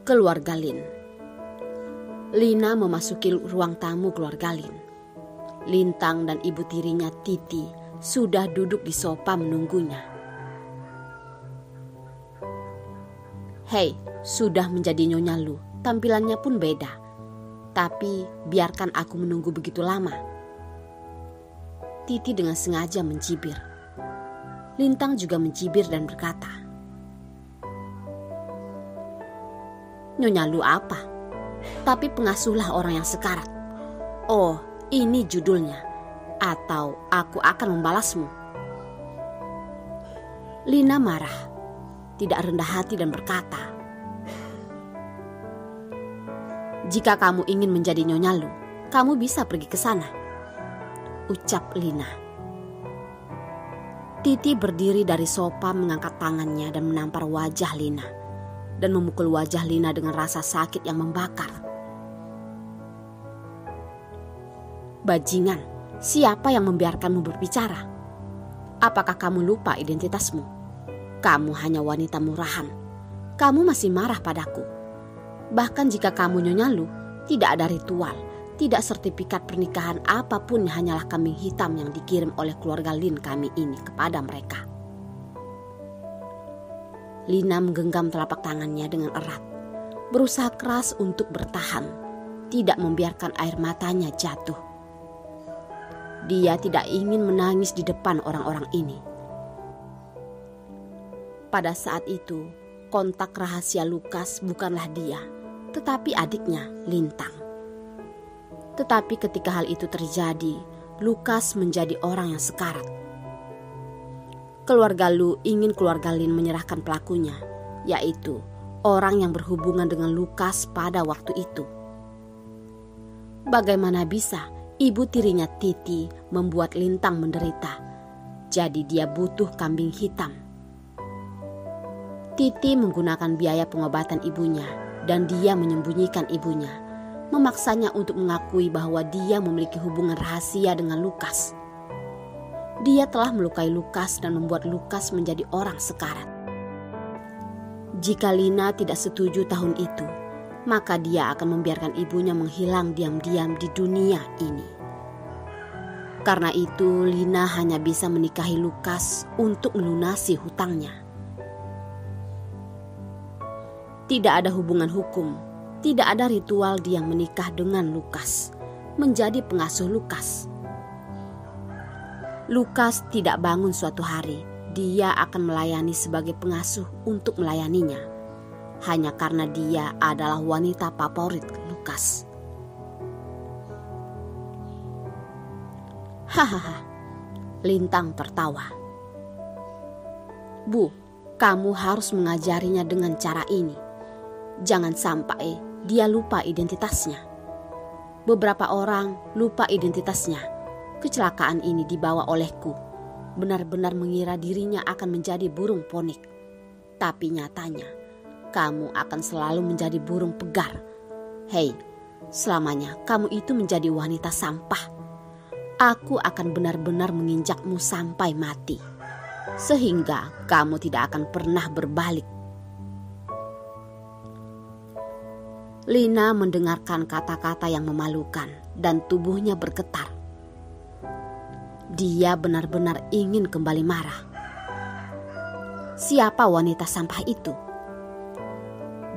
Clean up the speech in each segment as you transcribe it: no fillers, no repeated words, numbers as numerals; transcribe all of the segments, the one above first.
Keluarga Lin. Lina memasuki ruang tamu keluarga Lin. Lintang dan ibu tirinya Titi sudah duduk di sofa menunggunya. Hei, sudah menjadi Nyonya Lu, tampilannya pun beda. Tapi biarkan aku menunggu begitu lama. Titi dengan sengaja mencibir. Lintang juga mencibir dan berkata, Nyonya Lu apa? Tapi pengasuhlah orang yang sekarat. Oh, ini judulnya. Atau aku akan membalasmu. Lina marah, tidak rendah hati dan berkata, jika kamu ingin menjadi Nyonya Lu, kamu bisa pergi ke sana, ucap Lina. Titi berdiri dari sofa mengangkat tangannya dan menampar wajah Lina. Dan memukul wajah Lina dengan rasa sakit yang membakar. Bajingan, siapa yang membiarkanmu berbicara? Apakah kamu lupa identitasmu? Kamu hanya wanita murahan. Kamu masih marah padaku. Bahkan jika kamu Nyonya Lu, tidak ada ritual, tidak sertifikat pernikahan apapun, hanyalah kambing hitam yang dikirim oleh keluarga Lin kami ini kepada mereka. Lina menggenggam telapak tangannya dengan erat, berusaha keras untuk bertahan, tidak membiarkan air matanya jatuh. Dia tidak ingin menangis di depan orang-orang ini. Pada saat itu, kontak rahasia Lukas bukanlah dia, tetapi adiknya, Lintang. Tetapi ketika hal itu terjadi, Lukas menjadi orang yang sekarat. Keluarga Lu ingin keluarga Lin menyerahkan pelakunya, yaitu orang yang berhubungan dengan Lukas pada waktu itu. Bagaimana bisa ibu tirinya Titi membuat Lintang menderita? Jadi dia butuh kambing hitam. Titi menggunakan biaya pengobatan ibunya dan dia menyembunyikan ibunya, memaksanya untuk mengakui bahwa dia memiliki hubungan rahasia dengan Lukas. Dia telah melukai Lukas dan membuat Lukas menjadi orang sekarat. Jika Lina tidak setuju tahun itu, maka dia akan membiarkan ibunya menghilang diam-diam di dunia ini. Karena itu, Lina hanya bisa menikahi Lukas untuk melunasi hutangnya. Tidak ada hubungan hukum, tidak ada ritual dia menikah dengan Lukas, menjadi pengasuh Lukas. Lukas tidak bangun suatu hari, dia akan melayani sebagai pengasuh untuk melayaninya. Hanya karena dia adalah wanita favorit Lukas. Hahaha, Lintang tertawa. Bu, kamu harus mengajarinya dengan cara ini. Jangan sampai dia lupa identitasnya. Beberapa orang lupa identitasnya. Kecelakaan ini dibawa olehku. Benar-benar mengira dirinya akan menjadi burung ponik. Tapi nyatanya, kamu akan selalu menjadi burung pegar. Hei, selamanya kamu itu menjadi wanita sampah. Aku akan benar-benar menginjakmu sampai mati. Sehingga kamu tidak akan pernah berbalik. Lina mendengarkan kata-kata yang memalukan dan tubuhnya bergetar. Dia benar-benar ingin kembali marah. Siapa wanita sampah itu?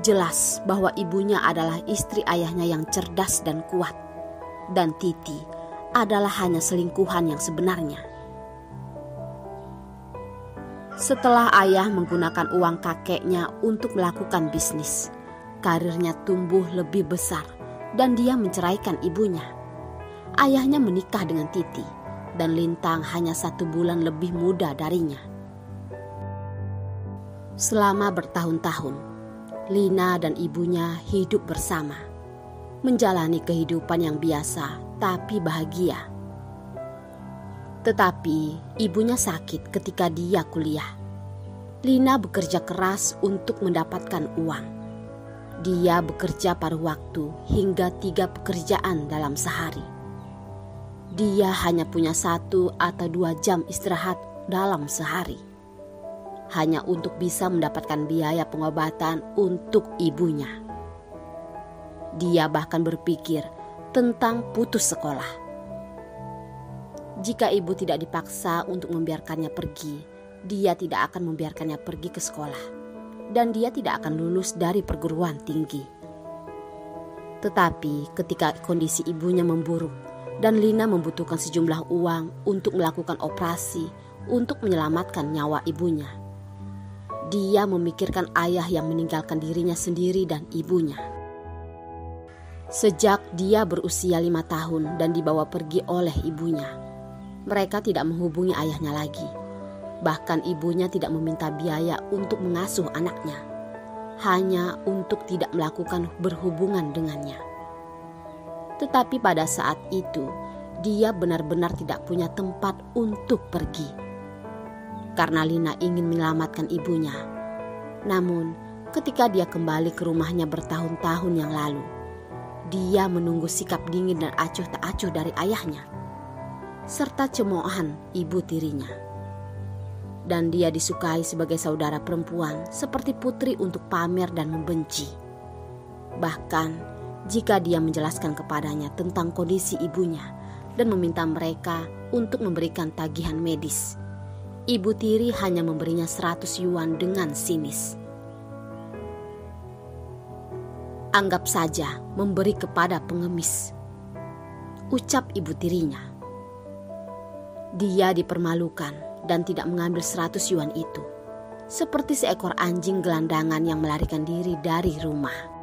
Jelas bahwa ibunya adalah istri ayahnya yang cerdas dan kuat. Dan Titi adalah hanya selingkuhan yang sebenarnya. Setelah ayah menggunakan uang kakeknya untuk melakukan bisnis, karirnya tumbuh lebih besar dan dia menceraikan ibunya. Ayahnya menikah dengan Titi. Dan Lintang hanya 1 bulan lebih muda darinya. Selama bertahun-tahun, Lina dan ibunya hidup bersama, menjalani kehidupan yang biasa tapi bahagia. Tetapi ibunya sakit ketika dia kuliah. Lina bekerja keras untuk mendapatkan uang. Dia bekerja paruh waktu hingga 3 pekerjaan dalam sehari. Dia hanya punya 1 atau 2 jam istirahat dalam sehari. hanya untuk bisa mendapatkan biaya pengobatan untuk ibunya. Dia bahkan berpikir tentang putus sekolah. Jika ibu tidak dipaksa untuk membiarkannya pergi, dia tidak akan membiarkannya pergi ke sekolah, dan dia tidak akan lulus dari perguruan tinggi. Tetapi ketika kondisi ibunya memburuk dan Lina membutuhkan sejumlah uang untuk melakukan operasi untuk menyelamatkan nyawa ibunya, dia memikirkan ayah yang meninggalkan dirinya sendiri dan ibunya. Sejak dia berusia 5 tahun dan dibawa pergi oleh ibunya, mereka tidak menghubungi ayahnya lagi. Bahkan ibunya tidak meminta biaya untuk mengasuh anaknya, hanya untuk tidak melakukan berhubungan dengannya. Tetapi pada saat itu, dia benar-benar tidak punya tempat untuk pergi. Karena Lina ingin menyelamatkan ibunya. Namun, ketika dia kembali ke rumahnya bertahun-tahun yang lalu, dia menunggu sikap dingin dan acuh tak acuh dari ayahnya, serta cemoohan ibu tirinya. Dan dia disukai sebagai saudara perempuan seperti putri untuk pamer dan membenci. Bahkan jika dia menjelaskan kepadanya tentang kondisi ibunya dan meminta mereka untuk memberikan tagihan medis, ibu tiri hanya memberinya 100 yuan dengan sinis. Anggap saja memberi kepada pengemis, ucap ibu tirinya. Dia dipermalukan dan tidak mengambil 100 yuan itu, seperti seekor anjing gelandangan yang melarikan diri dari rumah.